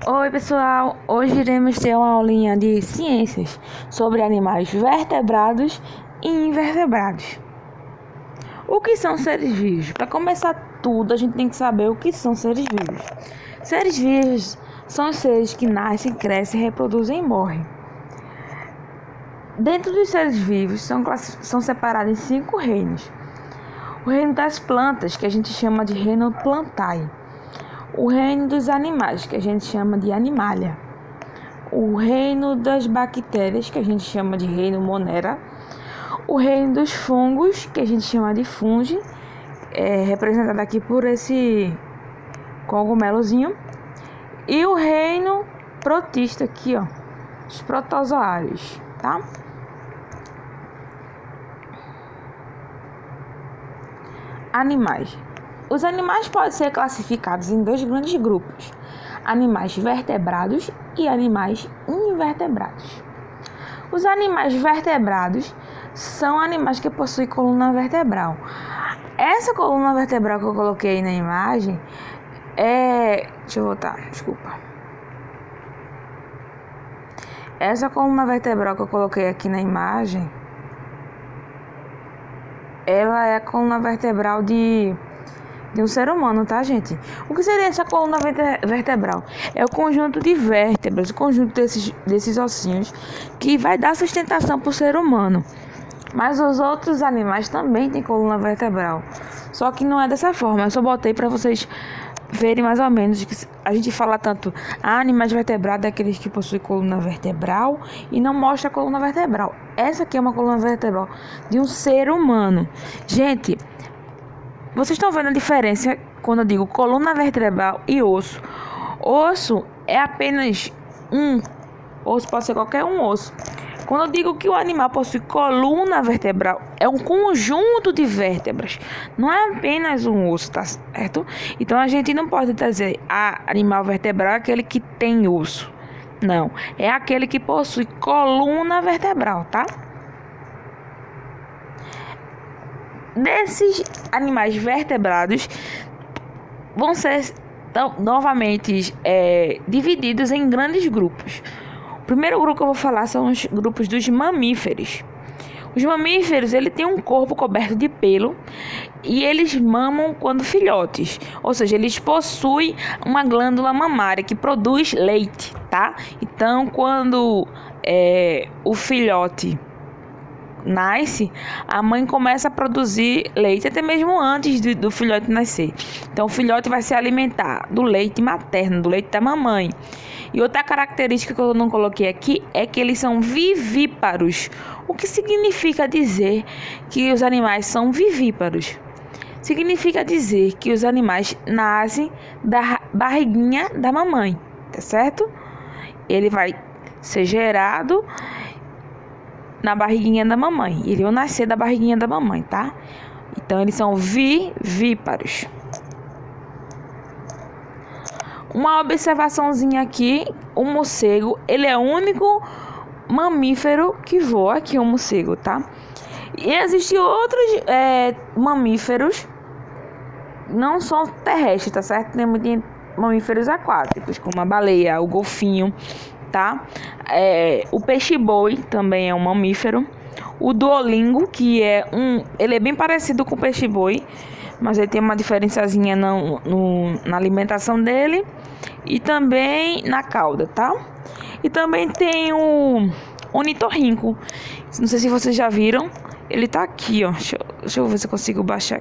Oi pessoal, hoje iremos ter uma aulinha de ciências sobre animais vertebrados e invertebrados. O que são seres vivos? Para começar tudo, a gente tem que saber o que são seres vivos. Seres vivos são os seres que nascem, crescem, reproduzem e morrem. Dentro dos seres vivos são separados em 5 reinos. O reino das plantas, que a gente chama de reino plantae. O reino dos animais, que a gente chama de animalia. O reino das bactérias, que a gente chama de reino monera. O reino dos fungos, que a gente chama de fungi, representado aqui por esse cogumelozinho. E o reino protista aqui, ó, os protozoários, tá? Animais. Os animais podem ser classificados em 2 grandes grupos: animais vertebrados e animais invertebrados. Os animais vertebrados são animais que possuem coluna vertebral. Essa coluna vertebral que eu coloquei na imagem Deixa eu voltar, desculpa. Essa coluna vertebral que eu coloquei aqui na imagem, ela é a coluna vertebral de um ser humano, tá, gente? O que seria essa coluna vertebral? É o conjunto de vértebras, o conjunto desses ossinhos que vai dar sustentação para o ser humano. Mas os outros animais também têm coluna vertebral, só que não é dessa forma. Eu só botei para vocês verem mais ou menos que a gente fala tanto animais vertebrados, aqueles que possuem coluna vertebral, e não mostra a coluna vertebral. Essa aqui é uma coluna vertebral de um ser humano. Gente, vocês estão vendo a diferença quando eu digo coluna vertebral e osso? Osso é apenas um. Osso pode ser qualquer um osso. Quando eu digo que o animal possui coluna vertebral, é um conjunto de vértebras. Não é apenas um osso, tá certo? Então a gente não pode dizer animal vertebral é aquele que tem osso. Não, é aquele que possui coluna vertebral, tá? Desses animais vertebrados vão ser novamente divididos em grandes grupos. O primeiro grupo que eu vou falar são os grupos dos mamíferos. Os mamíferos, ele tem um corpo coberto de pelo e eles mamam quando filhotes, ou seja, eles possuem uma glândula mamária que produz leite, tá? Então, quando o filhote nasce, a mãe começa a produzir leite até mesmo antes do filhote nascer. Então o filhote vai se alimentar do leite materno, do leite da mamãe. E outra característica que eu não coloquei aqui é que eles são vivíparos. O que significa dizer que os animais são vivíparos? Significa dizer que os animais nascem da barriguinha da mamãe, tá certo? Ele vai ser gerado na barriguinha da mamãe. Ele vai nascer da barriguinha da mamãe, tá? Então, eles são vivíparos. Uma observaçãozinha aqui: o morcego, ele é o único mamífero que voa aqui, o morcego, tá? E existem outros mamíferos, não são terrestres, tá certo? Tem mamíferos aquáticos, como a baleia, o golfinho, tá? O peixe-boi também é um mamífero. O duolingo, que ele é bem parecido com o peixe-boi, mas ele tem uma diferençazinha na alimentação dele e também na cauda, tá? E também tem o ornitorrinco. Não sei se vocês já viram, ele tá aqui, ó. Deixa eu ver se eu consigo baixar.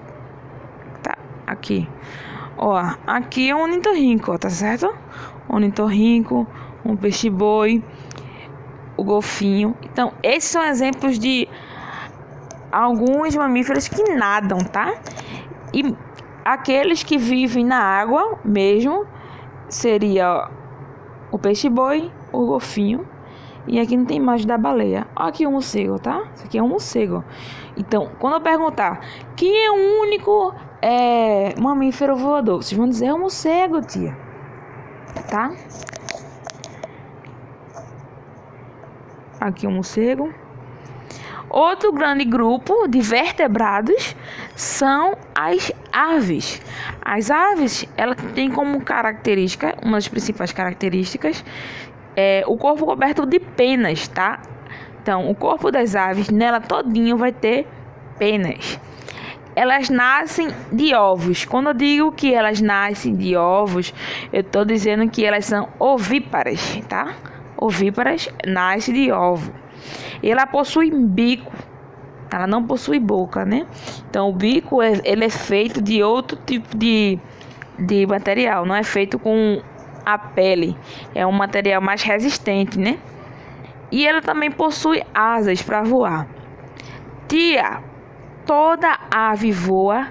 Tá aqui. Ó, aqui é um ornitorrinco, ó, tá certo? Ornitorrinco, um peixe-boi, o golfinho. Então, esses são exemplos de alguns mamíferos que nadam, tá? E aqueles que vivem na água mesmo seria o peixe-boi, o golfinho. E aqui não tem imagem da baleia. Olha aqui o morcego, tá? Isso aqui é um morcego. Então, quando eu perguntar quem é o único mamífero voador, vocês vão dizer é o morcego, tia. Tá? Aqui o morcego. Outro grande grupo de vertebrados são as aves. As aves, ela tem como característica, uma das principais características, o corpo coberto de penas, tá? Então, o corpo das aves, nela todinho vai ter penas. Elas nascem de ovos. Quando eu digo que elas nascem de ovos, eu estou dizendo que elas são ovíparas, tá? Ovíparas nascem de ovo. E ela possui bico. Ela não possui boca, né? Então, o bico, ele é feito de outro tipo de material. Não é feito com a pele. É um material mais resistente, né? E ela também possui asas para voar. Tia, toda ave voa?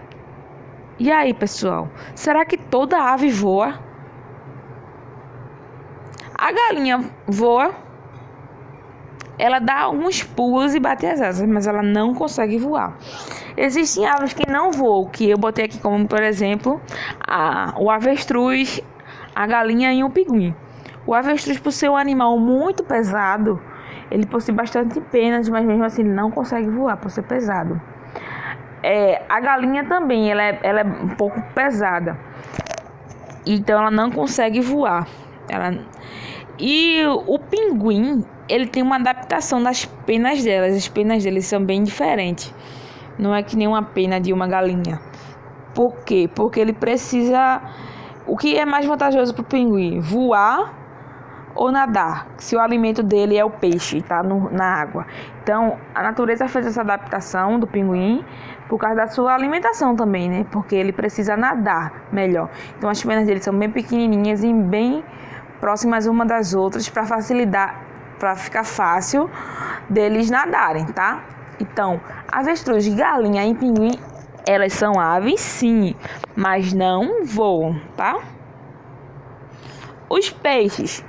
E aí, pessoal? Será que toda ave voa? A galinha voa. Ela dá alguns pulos e bate as asas, mas ela não consegue voar. Existem aves que não voam, que eu botei aqui como, por exemplo, o avestruz, a galinha e o pinguim. O avestruz, por ser um animal muito pesado, ele possui bastante penas, mas mesmo assim ele não consegue voar por ser pesado. A galinha também, ela é um pouco pesada, então ela não consegue voar. E o pinguim, ele tem uma adaptação das penas delas. As penas deles são bem diferentes. Não é que nem uma pena de uma galinha. Por quê? Porque ele precisa... O que é mais vantajoso para o pinguim? Voar ou nadar? Se o alimento dele é o peixe, tá na água. Então, a natureza fez essa adaptação do pinguim por causa da sua alimentação também, né? Porque ele precisa nadar melhor. Então, as penas dele são bem pequenininhas e bem próximas uma das outras para facilitar, para ficar fácil deles nadarem, tá? Então, avestruz, galinha e pinguim, elas são aves, sim, mas não voam, tá? Os peixes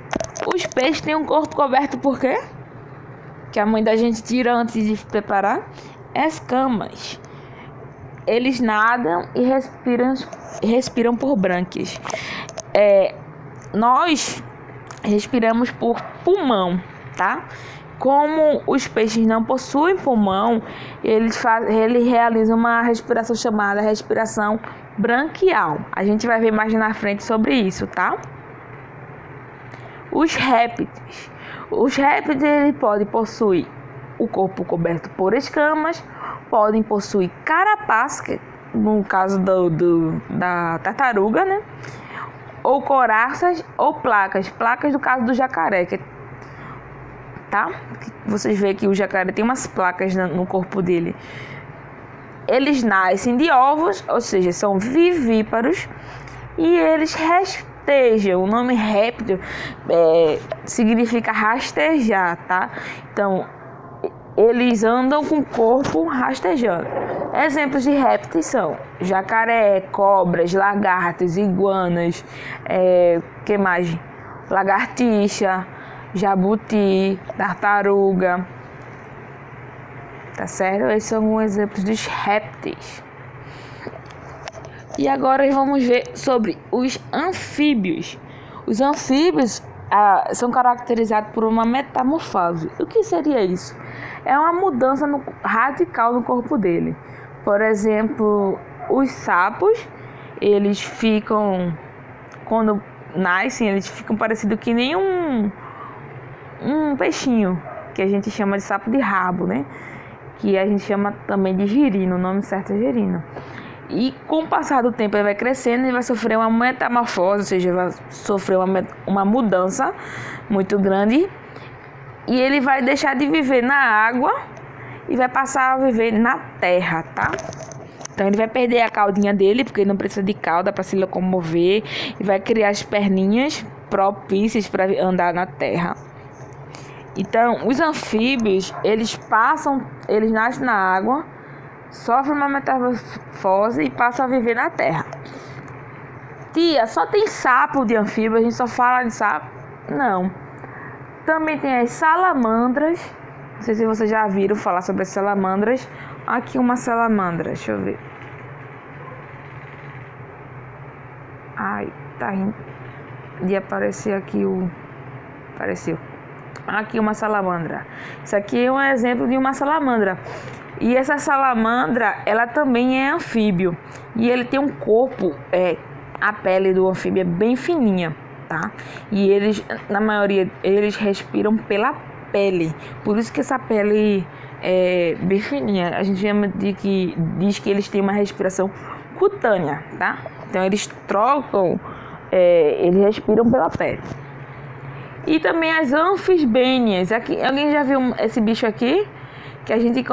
têm um corpo coberto por quê? Que a mãe da gente tira antes de preparar? Escamas. Eles nadam e respiram por brânquias. Nós respiramos por pulmão, tá? Como os peixes não possuem pulmão, eles realizam uma respiração chamada respiração branquial. A gente vai ver mais na frente sobre isso, tá? Os répteis. Os répteis, eles podem possuir o corpo coberto por escamas, podem possuir carapaça, no caso da tartaruga, né? Ou coraças ou placas. Placas no caso do jacaré, tá? Vocês veem que o jacaré tem umas placas no corpo dele. Eles nascem de ovos, ou seja, são vivíparos, e eles rastejam. O nome réptil significa rastejar, tá? Então, eles andam com o corpo rastejando. Exemplos de répteis são jacaré, cobras, lagartas, iguanas, que mais? Lagartixa, jabuti, tartaruga. Tá certo? Esses são alguns exemplos dos répteis. E agora vamos ver sobre os anfíbios. Os anfíbios são caracterizados por uma metamorfose. O que seria isso? É uma mudança radical no corpo dele. Por exemplo, os sapos, eles ficam, quando nascem, eles ficam parecidos que nem um peixinho, que a gente chama de sapo de rabo, né? Que a gente chama também de girino, o nome certo é girino. E com o passar do tempo ele vai crescendo e vai sofrer uma metamorfose, ou seja, vai sofrer uma mudança muito grande. E ele vai deixar de viver na água e vai passar a viver na terra, tá? Então ele vai perder a caudinha dele, porque ele não precisa de cauda para se locomover, e vai criar as perninhas propícias para andar na terra. Então, os anfíbios, eles nascem na água, sofrem uma metamorfose e passam a viver na terra. Tia, só tem sapo de anfíbio, a gente só fala de sapo? Não. Também tem as salamandras. Não sei se vocês já viram falar sobre as salamandras. Aqui uma salamandra, deixa eu ver. Ai, tá rindo de aparecer aqui Apareceu. Aqui uma salamandra. Isso aqui é um exemplo de uma salamandra. E essa salamandra, ela também é anfíbio. E ele tem um corpo, a pele do anfíbio é bem fininha, tá? E eles, na maioria, eles respiram pela pele. Por isso que essa pele é bem fininha. A gente chama diz que eles têm uma respiração cutânea, tá? Então eles trocam, eles respiram pela pele. E também as anfisbênias. Aqui, alguém já viu esse bicho aqui? Que a gente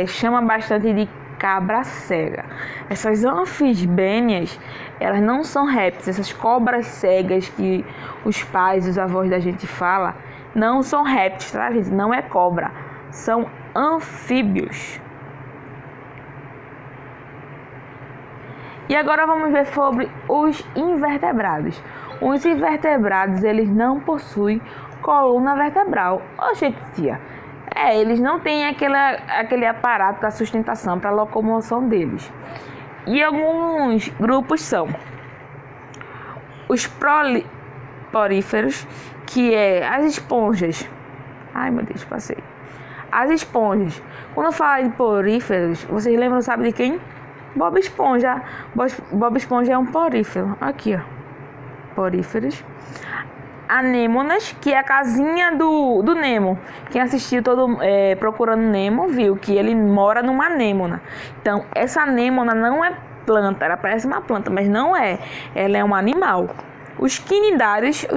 chama bastante de cabra cega. Essas anfisbênias, elas não são répteis. Essas cobras cegas que os pais, os avós da gente falam, não são répteis, tá, gente? Não é cobra. São anfíbios. E agora vamos ver sobre os invertebrados. Os invertebrados, eles não possuem coluna vertebral. Oxe, tia. Eles não têm aquele aparato da sustentação para a locomoção deles. E alguns grupos são os poríferos, que é as esponjas. Ai, meu Deus, passei. As esponjas. Quando eu falo de poríferos, vocês lembram, sabe de quem? Bob Esponja. Bob Esponja é um porífero. Aqui, ó. Poríferos. Anêmonas, que é a casinha do Nemo. Quem assistiu Procurando Nemo viu que ele mora numa anêmona. Então, essa anêmona não é planta, ela parece uma planta, mas não é. Ela é um animal. Os quinidários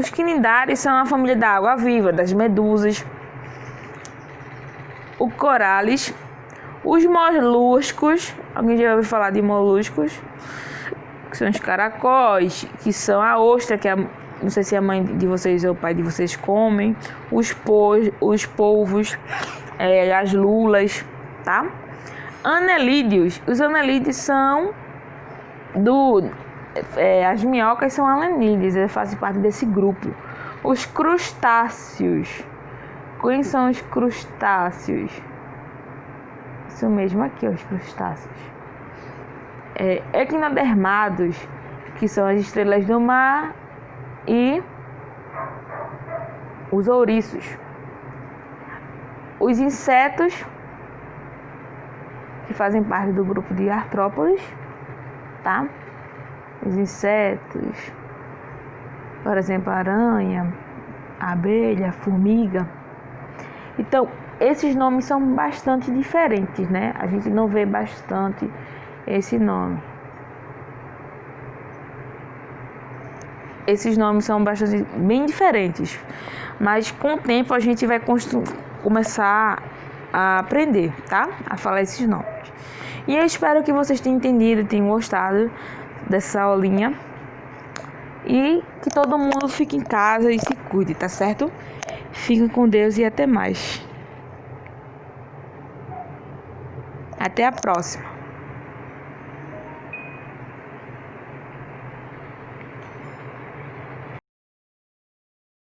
são a família da água-viva, das medusas. O coralis. Os moluscos. Alguém já ouviu falar de moluscos? Que são os caracóis, que são a ostra, que não sei se a mãe de vocês ou o pai de vocês comem. Os polvos, as lulas, tá? Anelídeos. Os anelídeos são as minhocas são anelídeos, eles fazem parte desse grupo. Os crustáceos. Quem são os crustáceos? Isso mesmo aqui, ó, os crustáceos. Equinodermados, que são as estrelas do mar, e os ouriços. Os insetos, que fazem parte do grupo de artrópodes, tá? Os insetos, por exemplo, aranha, abelha, formiga. Então, esses nomes são bastante diferentes, né? A gente não vê bastante esse nome. Esses nomes são bem diferentes, mas com o tempo a gente vai começar a aprender, tá? A falar esses nomes. E eu espero que vocês tenham entendido, tenham gostado dessa aulinha. E que todo mundo fique em casa e se cuide, tá certo? Fiquem com Deus e até mais. Até a próxima.